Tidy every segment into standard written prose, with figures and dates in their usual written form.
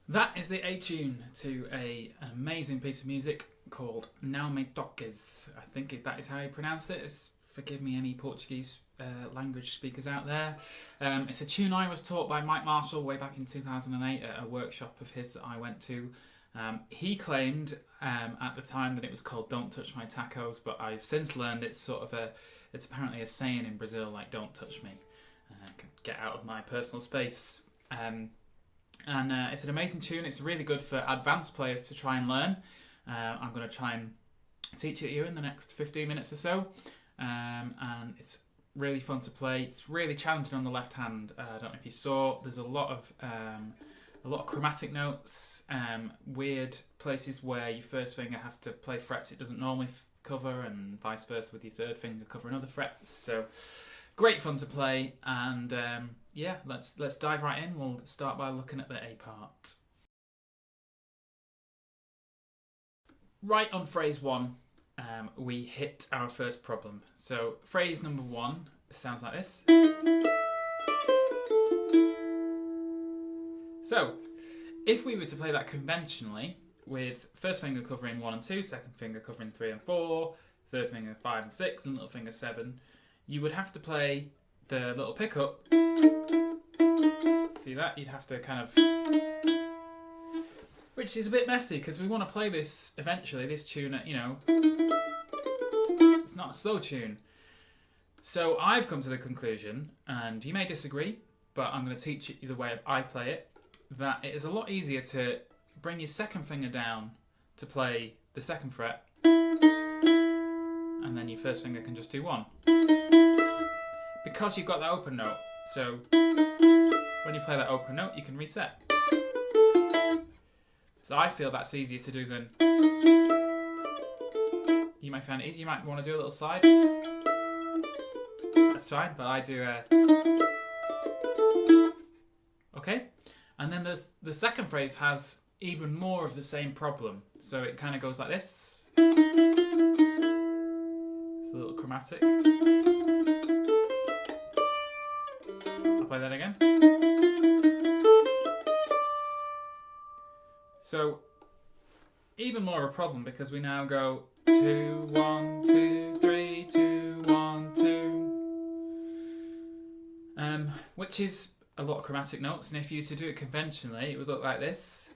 That is the A tune to an amazing piece of music called Toques. I think that is how you pronounce it. Forgive me, any Portuguese language speakers out there. It's a tune I was taught by Mike Marshall way back in 2008 at a workshop of his that I went to. He claimed at the time that it was called "Don't Touch My Tacos," but I've since learned it's it's apparently a saying in Brazil like "Don't touch me," get out of my personal space. And it's an amazing tune. It's really good for advanced players to try and learn. I'm going to try and teach it you in the next 15 minutes or so. And it's really fun to play. It's really challenging on the left hand. I don't know if you saw, there's a lot of chromatic notes, weird places where your first finger has to play frets it doesn't normally cover, and vice versa with your third finger covering other frets. So great fun to play, and yeah, let's dive right in. We'll start by looking at the A part. Right on phrase 1, we hit our first problem. So phrase number 1 sounds like this. So if we were to play that conventionally, with first finger covering 1 and 2, second finger covering 3 and 4, third finger 5 and 6, and little finger 7, you would have to play the little pickup. See that? You'd have to kind of... Which is a bit messy, because we want to play this, eventually, this tune at, it's not a slow tune. So I've come to the conclusion, and you may disagree, but I'm going to teach you the way I play it, that it is a lot easier to bring your second finger down to play the second fret, and then your first finger can just do 1. Because you've got that open note, so when you play that open note, you can reset. So I feel that's easier to do than... You might find it easy, you might want to do a little slide. That's fine, but I do Okay, and then the second phrase has even more of the same problem. So it kind of goes like this. It's a little chromatic. I'll play that again. So, even more of a problem, because we now go 2, 1, 2, 3, 2, 1, 2. Which is a lot of chromatic notes, and if you used to do it conventionally, it would look like this.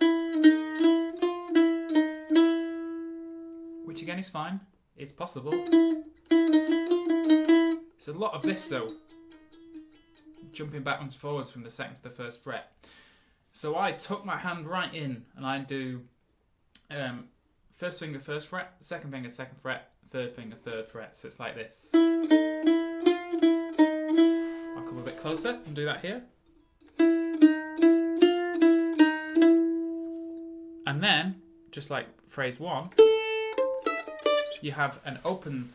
Which again is fine, it's possible. It's a lot of this though, jumping backwards and forwards from the second to the first fret. So I tuck my hand right in and I do first finger first fret, second finger second fret, third finger third fret. So it's like this. I'll come a bit closer and do that here. And then, just like phrase 1, you have an open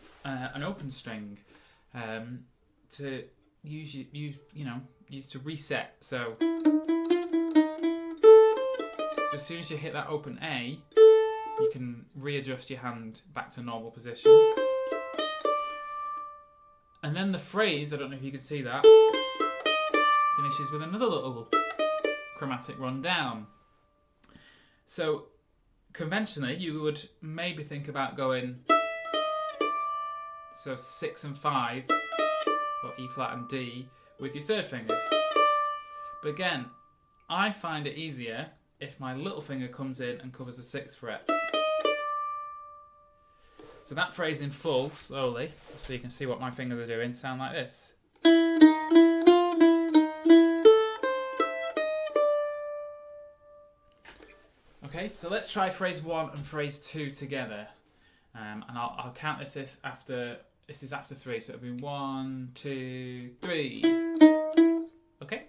string to use to reset. So as soon as you hit that open A, you can readjust your hand back to normal positions. And then the phrase, I don't know if you can see that, finishes with another little chromatic run down. So conventionally, you would maybe think about going 6 and 5, or E flat and D, with your third finger. But again, I find it easier if my little finger comes in and covers the 6th fret. So that phrase in full, slowly, so you can see what my fingers are doing, sound like this. Okay, so let's try phrase 1 and phrase 2 together. And I'll count this after, this is after 3, so it'll be 1, 2, 3. Okay,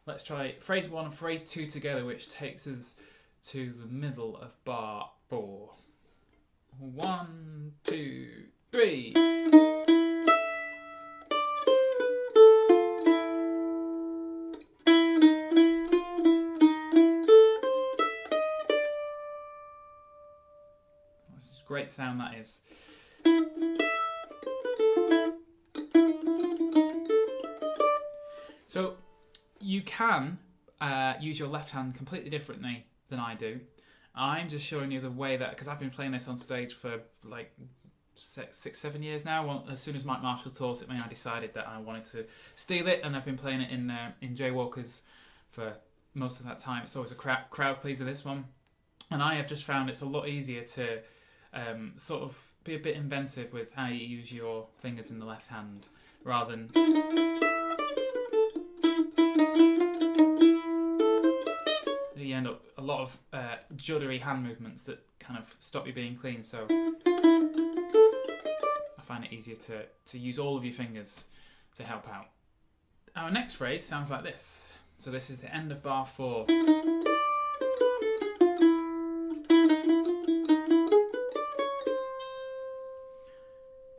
let's try phrase 1 and phrase 2 together, which takes us to the middle of bar 4. 1, 2, 3. great sound that is. So you can use your left hand completely differently than I do. I'm just showing you the way that, because I've been playing this on stage for like 6-7 years now. Well, as soon as Mike Marshall taught it me, I decided that I wanted to steal it, and I've been playing it in Jaywalkers for most of that time. It's always a crowd pleaser, this one, and I have just found it's a lot easier to sort of be a bit inventive with how you use your fingers in the left hand, rather than you end up a lot of juddery hand movements that kind of stop you being clean. So I find it easier to use all of your fingers to help out. Our next phrase sounds like this. So this is the end of bar 4.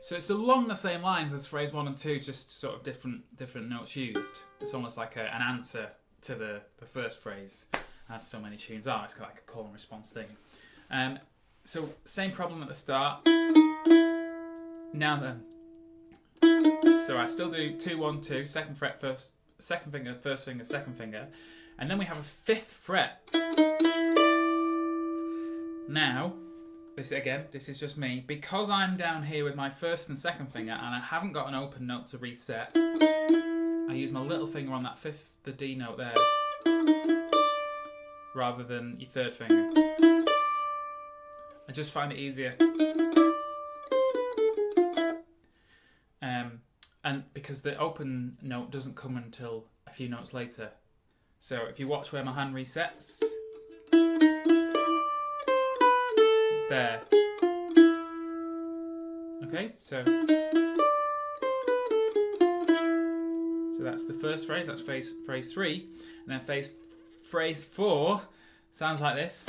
So it's along the same lines as phrase 1 and 2, just sort of different notes used. It's almost like an answer to the first phrase, as so many tunes are. It's kind of like a call and response thing. So same problem at the start. Now then. So I still do 2, 1, 2, second fret, second finger, first finger, second finger, and then we have a 5th fret. Now, this is just me. Because I'm down here with my first and second finger and I haven't got an open note to reset, I use my little finger on that 5th, the D note there, rather than your 3rd finger. I just find it easier. And because the open note doesn't come until a few notes later. So if you watch where my hand resets, there. Okay, so that's the first phrase, that's phrase 3, and then phrase 4 sounds like this.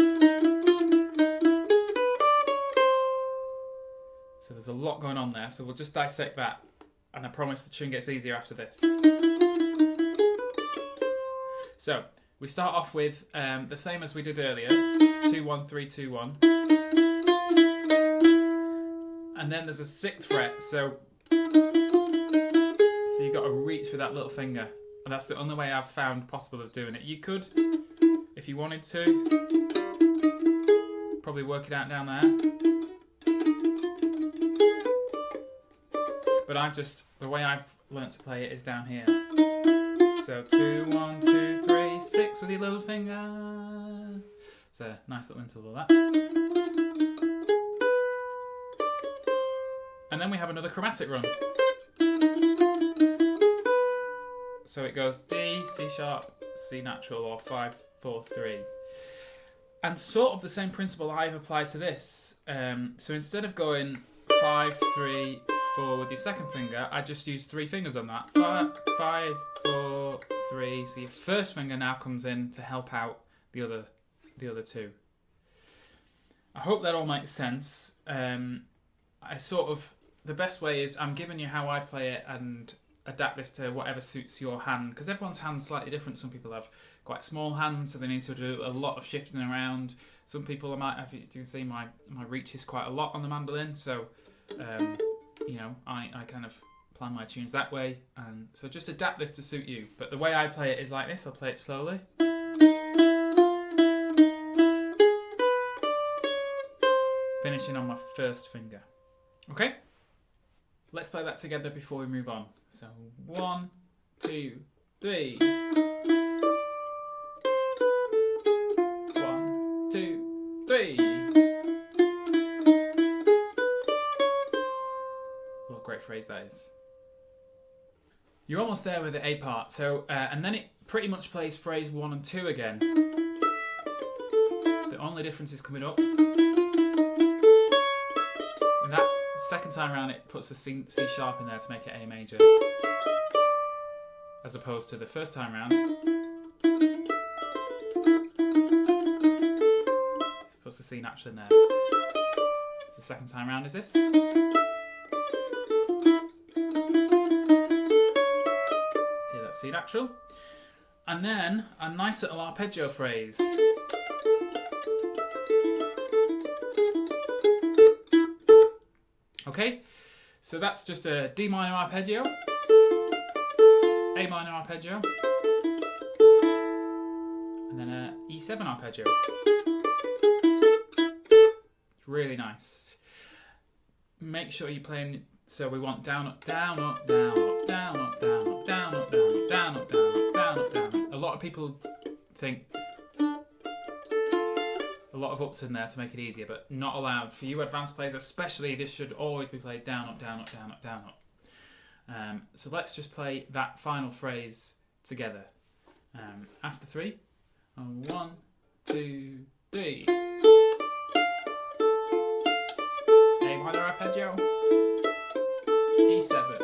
So there's a lot going on there, so we'll just dissect that, and I promise the tune gets easier after this. So we start off with the same as we did earlier, 2, 1, 3, 2, 1. And then there's a 6th fret, so you've got to reach with that little finger. And that's the only way I've found possible of doing it. You could, if you wanted to, probably work it out down there. But the way I've learnt to play it is down here. So 2, 1, 2, 3, 6 with your little finger. It's a nice little interval of that. And then we have another chromatic run. So it goes D, C sharp, C natural, or 5, 4, 3. And sort of the same principle I've applied to this. So instead of going 5, 3, 4 with your second finger, I just use 3 fingers on that. 5, 4, 3. So your first finger now comes in to help out the other 2. I hope that all makes sense. The best way is I'm giving you how I play it and adapt this to whatever suits your hand, because everyone's hand's slightly different. Some people have quite small hands, so they need to do a lot of shifting around. Some people might have, you can see my reach is quite a lot on the mandolin, so you know, I kind of plan my tunes that way, and so just adapt this to suit you. But the way I play it is like this. I'll play it slowly. Finishing on my first finger. Okay? Let's play that together before we move on. So 1, 2, 3. 1, 2, 3. What a great phrase that is. You're almost there with the A part. So and then it pretty much plays phrase 1 and 2 again. The only difference is coming up. And that second time around, it puts a C sharp in there to make it A major, as opposed to the first time round, it puts a C natural in there. So the second time round is this. Hear that C natural, and then a nice little arpeggio phrase. Okay, so that's just a D minor arpeggio, A minor arpeggio, and then a E7 arpeggio. It's really nice. Make sure you're playing, so we want down, up, down, up, down, up, down, up, down, up, down, up, down, up, down, up, down, up, down, up, down, up. A lot of people think a lot of ups in there to make it easier, but not allowed. For you advanced players especially, this should always be played down, up, down, up, down, up, down, up. So let's just play that final phrase together. After 3. 1, 2, 3. A minor arpeggio, E7.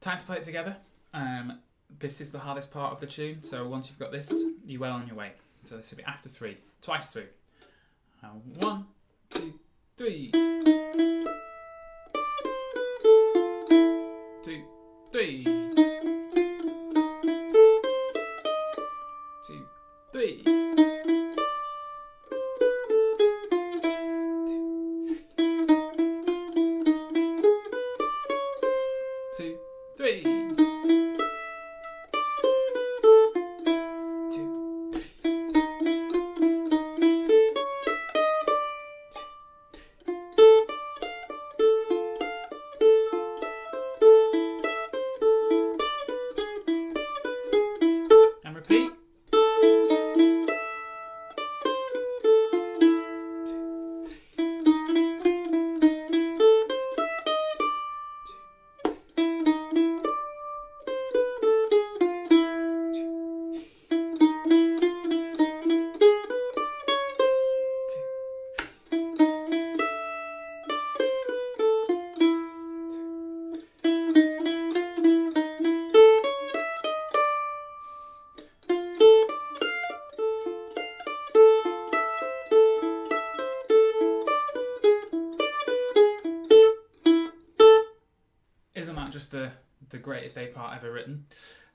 Time to play it together. This is the hardest part of the tune, so once you've got this, you're well on your way. So this will be after 3, twice through. 1, 2, 3. 2, 3. 2, 3. 2, 3. And repeat. Isn't that just the greatest A part ever written?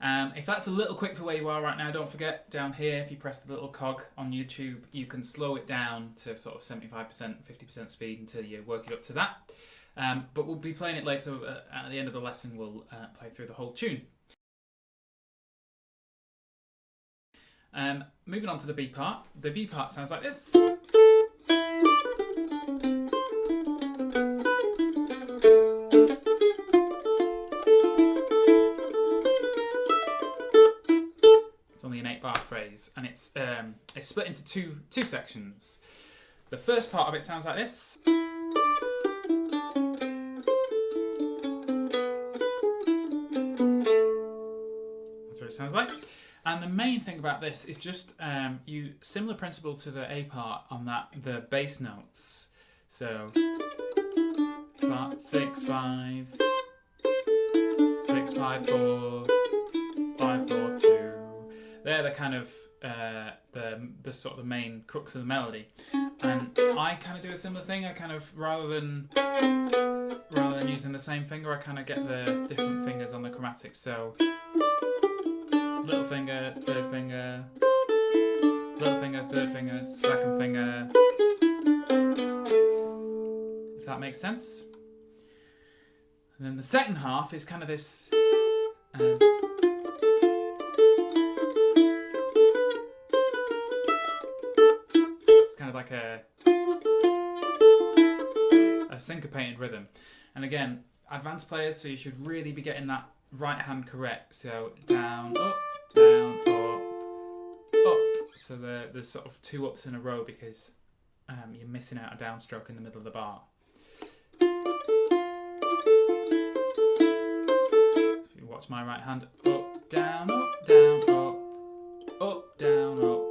If that's a little quick for where you are right now, don't forget down here, if you press the little cog on YouTube, you can slow it down to sort of 75%, 50% speed until you work it up to that. But we'll be playing it later. At the end of the lesson, we'll play through the whole tune. Moving on to the B part. The B part sounds like this. It's only an 8-bar phrase, and it's split into two sections. The first part of it sounds like this. That's what it sounds like. And the main thing about this is just similar principle to the A part on that, the bass notes. So 6 5 6 5 4 5 4 2. They're the kind of the sort of the main crux of the melody. And I kind of do a similar thing. I kind of rather than using the same finger, I kind of get the different fingers on the chromatics. So little finger, third finger, little finger, third finger, second finger. If that makes sense. And then the second half is kind of this. It's kind of like a syncopated rhythm. And again, advanced players, so you should really be getting that right hand correct. So down, up, down, up, up. So there's sort of 2 ups in a row because you're missing out a downstroke in the middle of the bar. If you watch my right hand, up, down, up, down, up, up, down, up.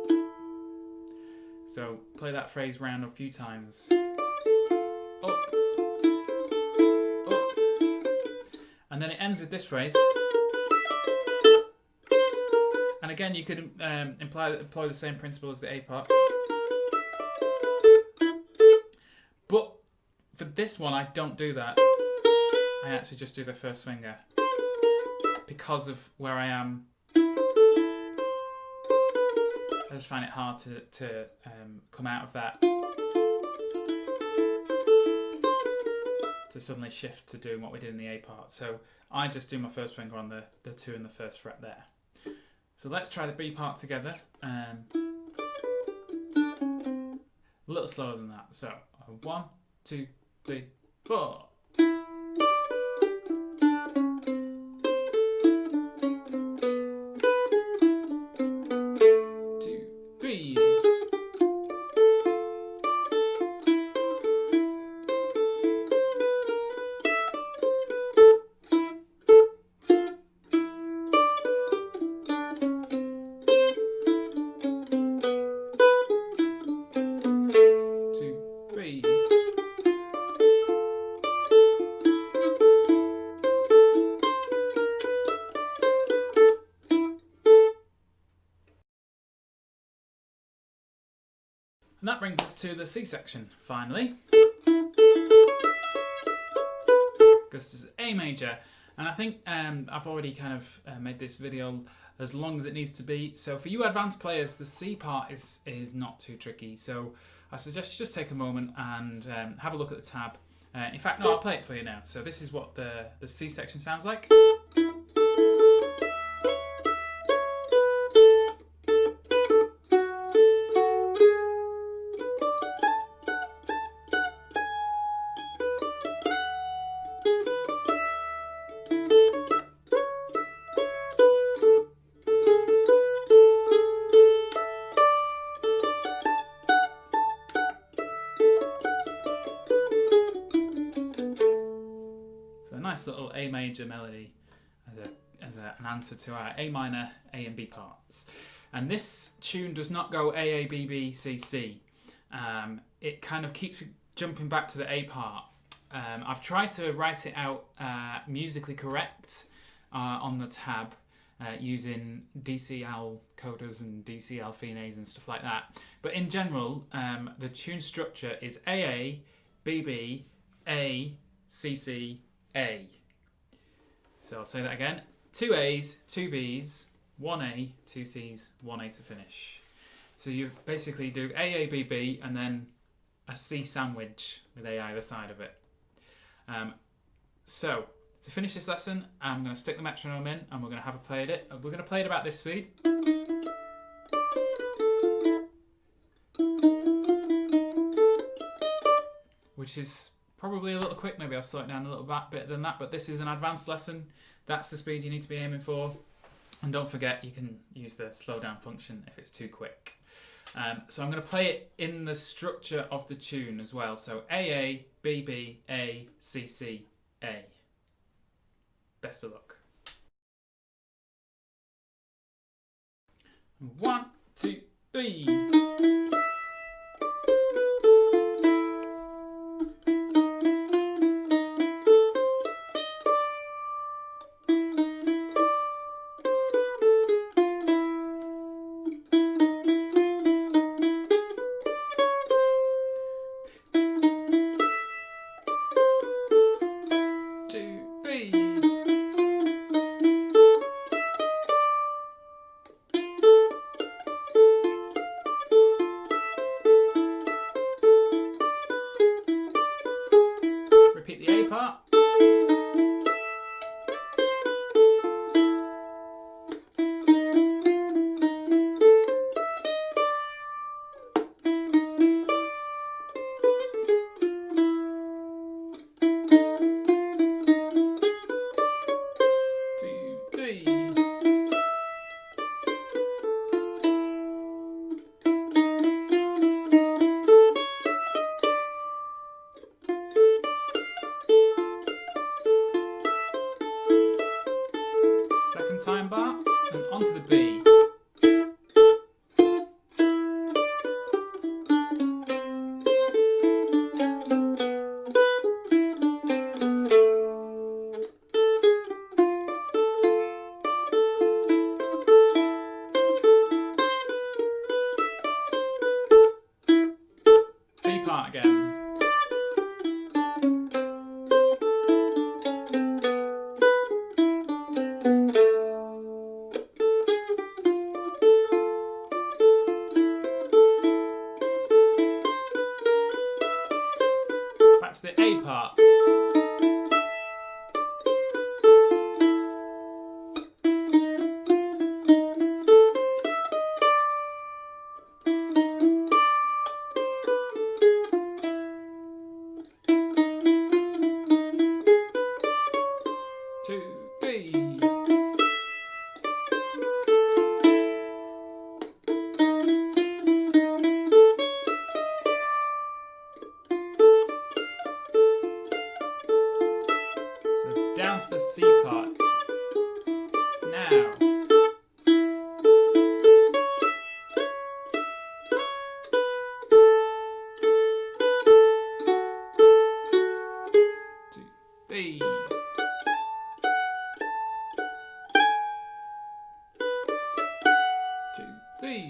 So play that phrase round a few times. Up, up. And then it ends with this phrase. And again, you could employ the same principle as the A part. But for this one, I don't do that. I actually just do the first finger because of where I am I just find it hard to come out of that to suddenly shift to doing what we did in the A part. So I just do my first finger on the 2 and the 1st fret there. So let's try the B part together. A little slower than that. So 1, 2, 3, 4. 2, 3. And that brings us to the C section, finally. This is A major, and I think I've already kind of made this video as long as it needs to be. So for you advanced players, the C part is not too tricky. So I suggest you just take a moment and have a look at the tab. In fact, no, I'll play it for you now. So this is what the C section sounds like. So a nice little A major melody as an answer to our A minor, A and B parts. And this tune does not go A, A, B, B, C, C. It kind of keeps jumping back to the A part. I've tried to write it out musically correct on the tab using DCL coders and DCL phones and stuff like that. But in general, the tune structure is AA, BB, A, CC, A. So I'll say that again. 2 A's, 2 B's, 1 A, 2 C's, 1 A to finish. So you basically do A, A, B, B, and then a C sandwich with A either side of it. So to finish this lesson, I'm going to stick the metronome in and we're going to have a play at it. We're going to play it about this speed. Which is probably a little quick. Maybe I'll slow it down a little bit than that, but this is an advanced lesson. That's the speed you need to be aiming for. And don't forget, you can use the slow down function if it's too quick. So I'm going to play it in the structure of the tune as well. So AA, BB, A, CC, A. Best of luck. 1, 2, 3. Repeat the A part. Second time bar and onto the B. B part again. That's the A part. Two, three. So down to the C part. Now. Two, three. Two, three.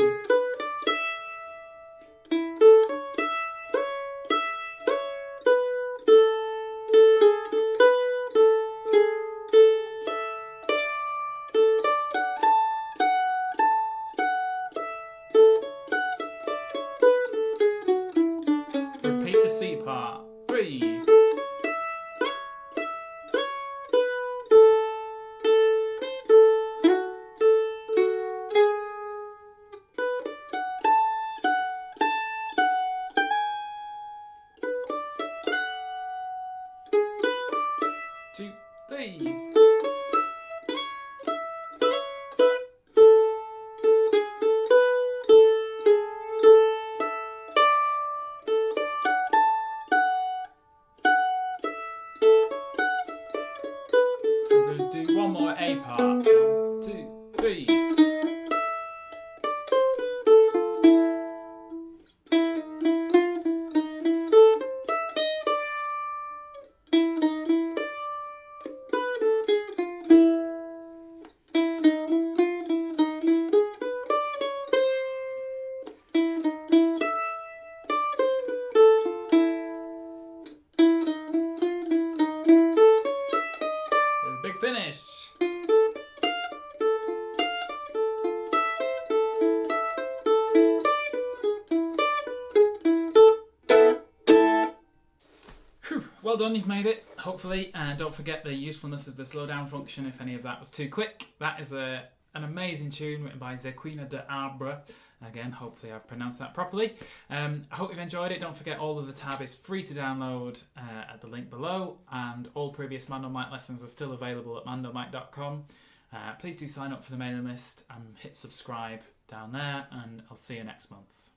Repeat the C part. 3. Two, three. So we're going to do one more A part. 1, 2, 3. Big finish. Whew, well done, you've made it, hopefully. And don't forget the usefulness of the slow down function if any of that was too quick. That is an amazing tune written by Zequinha de Abreu. Again, hopefully I've pronounced that properly. I hope you've enjoyed it. Don't forget all of the tab is free to download at the link below, and all previous Mando Mic lessons are still available at mandomic.com. Please do sign up for the mailing list and hit subscribe down there, and I'll see you next month.